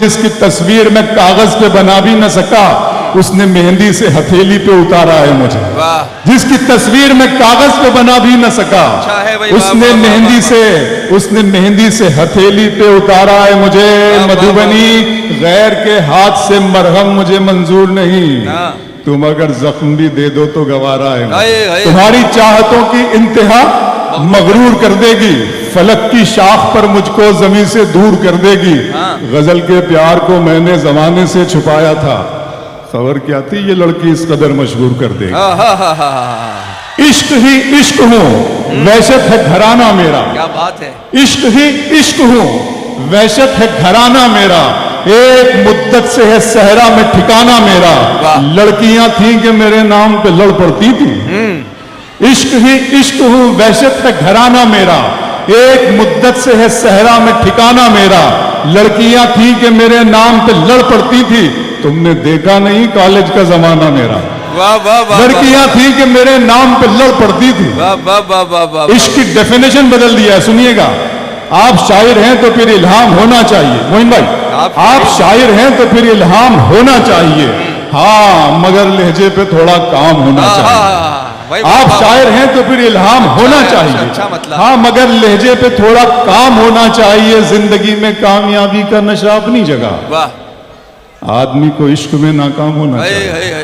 जिसकी तस्वीर मैं कागज पे बना भी न सका, उसने मेहंदी से हथेली पे उतारा है मुझे। जिसकी तस्वीर मैं कागज पे बना भी न सका, उसने मेहंदी से हथेली पे उतारा है मुझे। मधुबनी गैर के हाथ से मरहम मुझे मंजूर नहीं, तुम अगर जख्म भी दे दो तो गवारा है। तुम्हारी चाहतों की इंतहा मगरूर कर देगी, फलक की शाख पर मुझको जमीन से दूर कर देगी। गजल के प्यार को मैंने जमाने से छुपाया था, खबर क्या थी ये लड़की इस कदर मशहूर कर देगी। इश्क ही इश्क हूँ, वहशत है घराना मेरा। क्या बात है। इश्क ही इश्क हूँ, वहशत है घराना मेरा। एक मुद्दत से है सहरा में ठिकाना मेरा। लड़कियां थीं कि मेरे नाम पे लड़ पड़ती थी। इश्क ही इश्क हूँ, वहशत है घराना मेरा। एक मुद्दत से है सहरा में ठिकाना मेरा। लड़कियां थीं कि मेरे नाम पे लड़ पड़ती थी, तुमने देखा नहीं कॉलेज का जमाना मेरा। वाह वाह वाह। लड़कियां थीं कि मेरे नाम पे लड़ पड़ती थी। वाह वाह वाह वाह वाह। इश्क की डेफिनेशन बदल दिया है, सुनिएगा। आप शायर हैं तो फिर इल्हाम होना चाहिए। मोइन भाई, आप शायर हैं तो फिर इल्हाम होना चाहिए। हाँ, मगर लहजे पे थोड़ा काम होना चाहिए। आप शायर हैं तो फिर इल्हाम होना चाहिए। अच्छा मतलब। हाँ, मगर लहजे पे थोड़ा काम होना चाहिए। जिंदगी में कामयाबी का नशा अपनी जगह, वाह। आदमी को इश्क में नाकाम होना चाहिए।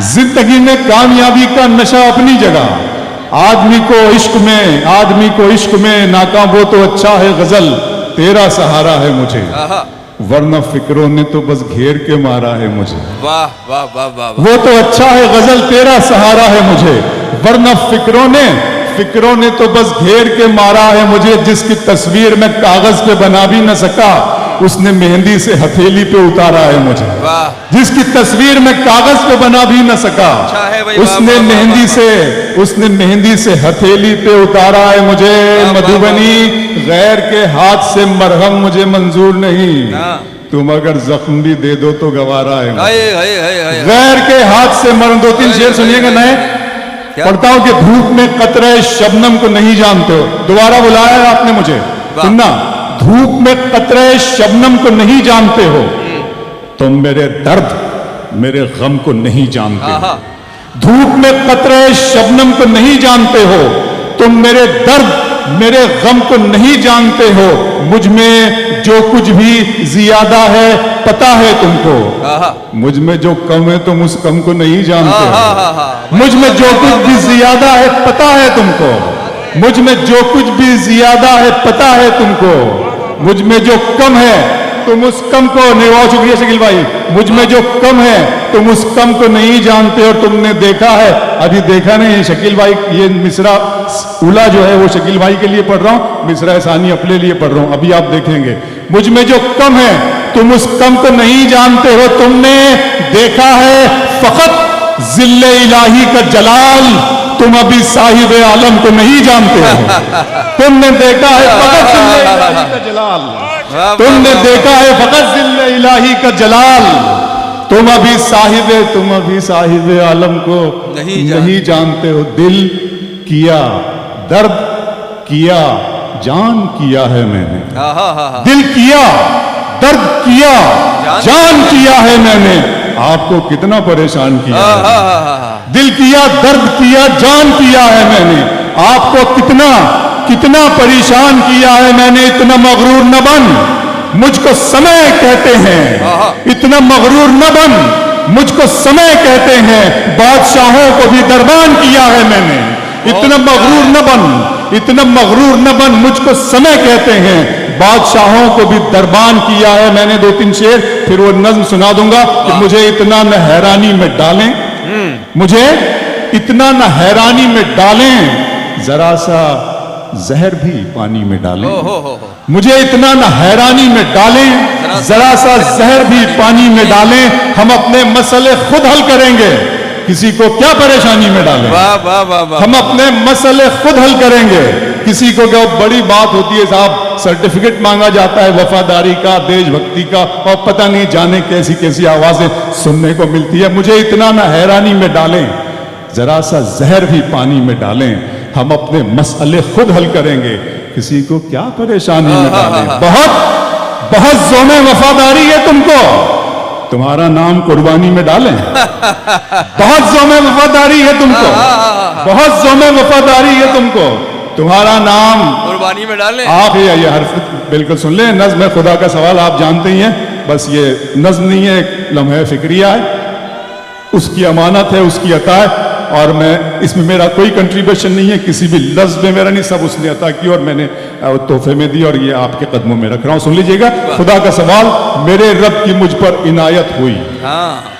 जिंदगी में कामयाबी का नशा अपनी जगह, आदमी को इश्क में नाकाम हो तो अच्छा है गजल तेरा सहारा है मुझे, वरना फिक्रों ने तो बस घेर के मारा है मुझे। वाह वाह वाह वाह। वो तो अच्छा है गजल तेरा सहारा है मुझे, वरना फिक्रों ने तो बस घेर के मारा है मुझे। जिसकी तस्वीर मैं कागज पे बना भी न सका, उसने मेहंदी से हथेली पे उतारा है मुझे। जिसकी तस्वीर मैं कागज पे बना भी न सका, उसने मेहंदी से हथेली पे उतारा है मुझे। मधुबनी गैर के हाथ से मरहम मुझे मंजूर नहीं, तुम अगर जख्म भी दे दो तो गवारा है। गैर के हाथ से मरहम। 2-3 शेर सुनिएगा नए पढ़ता हूं कि धूप में कतरे शबनम को नहीं जानते हो। दोबारा बुलाया है आपने मुझे, सुनना। धूप में कतरे शबनम को नहीं जानते हो, तुम मेरे दर्द मेरे गम को नहीं जानते हो। धूप में कतरे शबनम को नहीं जानते हो, तुम मेरे दर्द मेरे गम को नहीं जानते हो। मुझ में जो कुछ भी ज्यादा है पता है तुमको, मुझ में जो कम है तुम उस कम को नहीं जानते हो। मुझ में जो कुछ भी ज्यादा है पता है तुमको, मुझ में जो कुछ भी ज्यादा है पता है तुमको। मुझ में जो कम है तुम उस कम को नहीं। बहुत शुक्रिया शकील भाई। मुझ में जो कम है तुम उस कम को नहीं जानते। और तुमने देखा है, अभी देखा नहीं शकील भाई, ये मिसरा उला जो है वो शकील भाई के लिए पढ़ रहा हूं, मिसरा सानी अपने लिए पढ़ रहा हूं, अभी आप देखेंगे। मुझ में जो कम है तुम उस कम को नहीं जानते हो। तुमने देखा है फकत जिल्ले इलाही का जलाल, तुम अभी साहिब आलम को नहीं जानते हो। तुमने देखा है फकत जिल्ले इलाही का जलाल, तुमने देखा है फकत जिल्ले इलाही का जलाल, तुम अभी साहिब आलम को नहीं जानते हो। दिल किया दर्द किया जान किया है मैंने, दिल किया दर्द किया जान किया है मैंने। आपको कितना परेशान किया है। दिल किया दर्द किया जान किया है मैंने, आपको कितना परेशान किया है मैंने। इतना मगरूर न बन, मुझको समय कहते हैं। इतना मगरूर न बन, मुझको समय कहते हैं। बादशाहों को भी दरबान किया है मैंने। इतना मगरूर न बन, मुझको समय कहते हैं। बादशाहों को भी दरबान किया है मैंने। 2-3 शेर फिर वो नज्म सुना दूंगा कि मुझे इतना न हैरानी में डालें, मुझे इतना न हैरानी में डालें, जरा सा जहर भी पानी में डालें। मुझे इतना न हैरानी में डालें, जरा सा जहर भी पानी में डालें। हम अपने मसले खुद हल करेंगे, किसी को क्या परेशानी में डालें। हम अपने मसले खुद हल करेंगे, किसी को क्या बड़ी बात होती है साहब, सर्टिफिकेट मांगा जाता है वफादारी का, देशभक्ति का, और पता नहीं जाने कैसी कैसी आवाजें सुनने को मिलती है। मुझे इतना न हैरानी में डालें, जरा सा जहर भी पानी में डालें। हम अपने मसले खुद हल करेंगे, किसी को क्या परेशानी में डालें। बहुत ज़ोमे वफादारी है तुमको, तुम्हारा नाम कुर्बानी में डालें। बहुत ज़ोमे वफादारी है तुमको, बहुत ज़ोमे वफादारी है तुमको, तुम्हारा नाम कुर्बानी में डालें। आप ये हरफ बिल्कुल सुन लें। नज़्म है खुदा का सवाल, आप जानते ही हैं, बस ये नज़्म नहीं है, एक लम्हा फिक्रिया है, उसकी अमानत है, उसकी अता है, और मैं इसमें मेरा कोई कंट्रीब्यूशन नहीं है, किसी भी लफ्ज़ में मेरा नहीं, सब उसने अता की और मैंने तोहफे में दी और ये आपके कदमों में रख रहा हूं। सुन लीजिएगा, खुदा का सवाल, मेरे रब की मुझ पर इनायत हुई।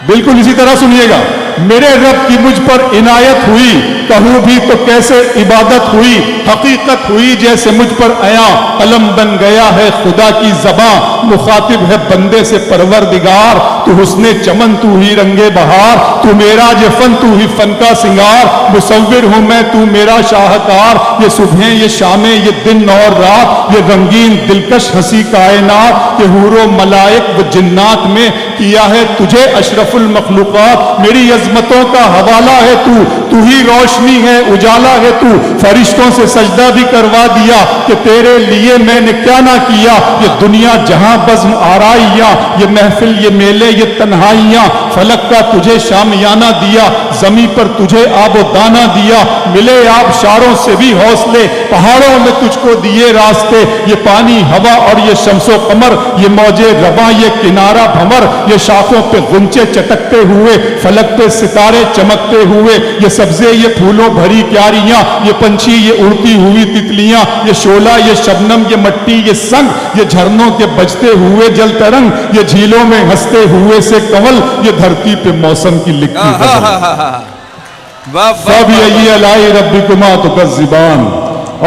बिल्कुल इसी तरह सुनिएगा, मेरे रब की मुझ पर इनायत हुई, कहूँ भी तो कैसे इबादत हुई, हकीकत हुई जैसे मुझ पर आया, कलम बन गया है खुदा की ज़बां, मुखातिब है बंदे से परवरदिगार, तू हुस्ने चमन तू ही रंगे बहार, तू मेरा जे फन तू ही फन का सिंगार, मुसव्विर हूँ मैं तू मेरा शाहकार, ये सुबह ये शामें ये दिन और रात, ये रंगीन दिलकश हंसी कायनात, ये हूरो मलाइक व जिन्नात में किया है तुझे अशरफुल मखलूकात, मेरी अजमतों का हवाला है तू ही रोशनी है उजाला है तू, फरिश्तों से सजदा भी करवा दिया कि तेरे लिए मैंने क्या ना किया, ये दुनिया जहां बज़्म आराइयां, ये महफिल ये मेले ये तन्हाइयां, फलक का तुझे शामियाना दिया, जमी पर तुझे आबो दाना दिया, मिले आप शारों से भी हौसले, पहाड़ों में तुझको दिए रास्ते, ये पानी हवा और ये शम्सो कमर, ये मौजे रवा ये किनारा भंवर, ये शाखों पे गुंचे चटकते हुए, फलक पे सितारे चमकते हुए, ये सब्जे ये फूलों भरी क्यारियां, ये पंछी ये उड़ती हुई तितलियां, ये शोला ये शबनम ये मट्टी ये संग, ये झरनों के बजते हुए जल तरंग, ये झीलों में हंसते हुए से कंवल, ये धरती पे मौसम की लिखी सब यही अलाई रब्बिकुमा तुकज़्ज़िबान,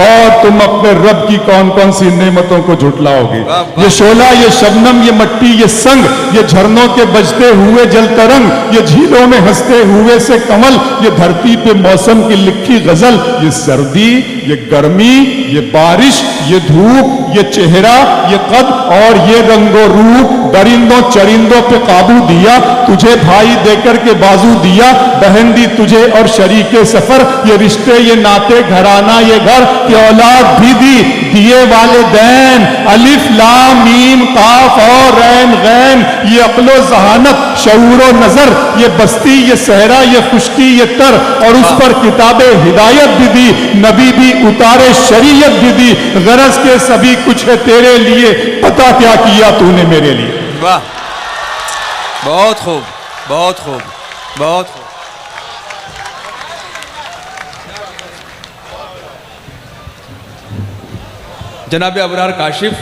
और तुम अपने रब की कौन कौन सी नेमतों को झुटलाओगे। ये शोला ये शबनम ये मट्टी ये संग, ये झरनों के बजते हुए जल तरंग, ये झीलों में हंसते हुए से कमल, ये धरती पे मौसम की लिखी गजल, ये सर्दी ये गर्मी ये बारिश ये धूप ये चेहरा ये कद और ये रंगो रूप, दरिंदों चरिंदों पे काबू दिया, तुझे भाई देकर के बाजू दिया, बहन दी तुझे और शरीके सफर, ये रिश्ते ये नाते घराना ये घर, कि औलाद भी दी दिए वालिदैन, अलिफ लाम मीम काफ और रैन गैन, ये अक्लो जहानत शऊर व नजर, ये बस्ती ये सहरा ये खुश्की ये तर, और उस पर किताबे हिदायत भी दी, नबी भी उतारे शरीयत भी दी, गरज के सभी कुछ है तेरे लिए, पता क्या किया तूने मेरे लिए। वाह, बहुत खूब, बहुत खूब, बहुत खूब। जनाब अबरार काशिफ,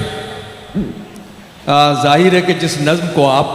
जाहिर है कि जिस नज़्म को आप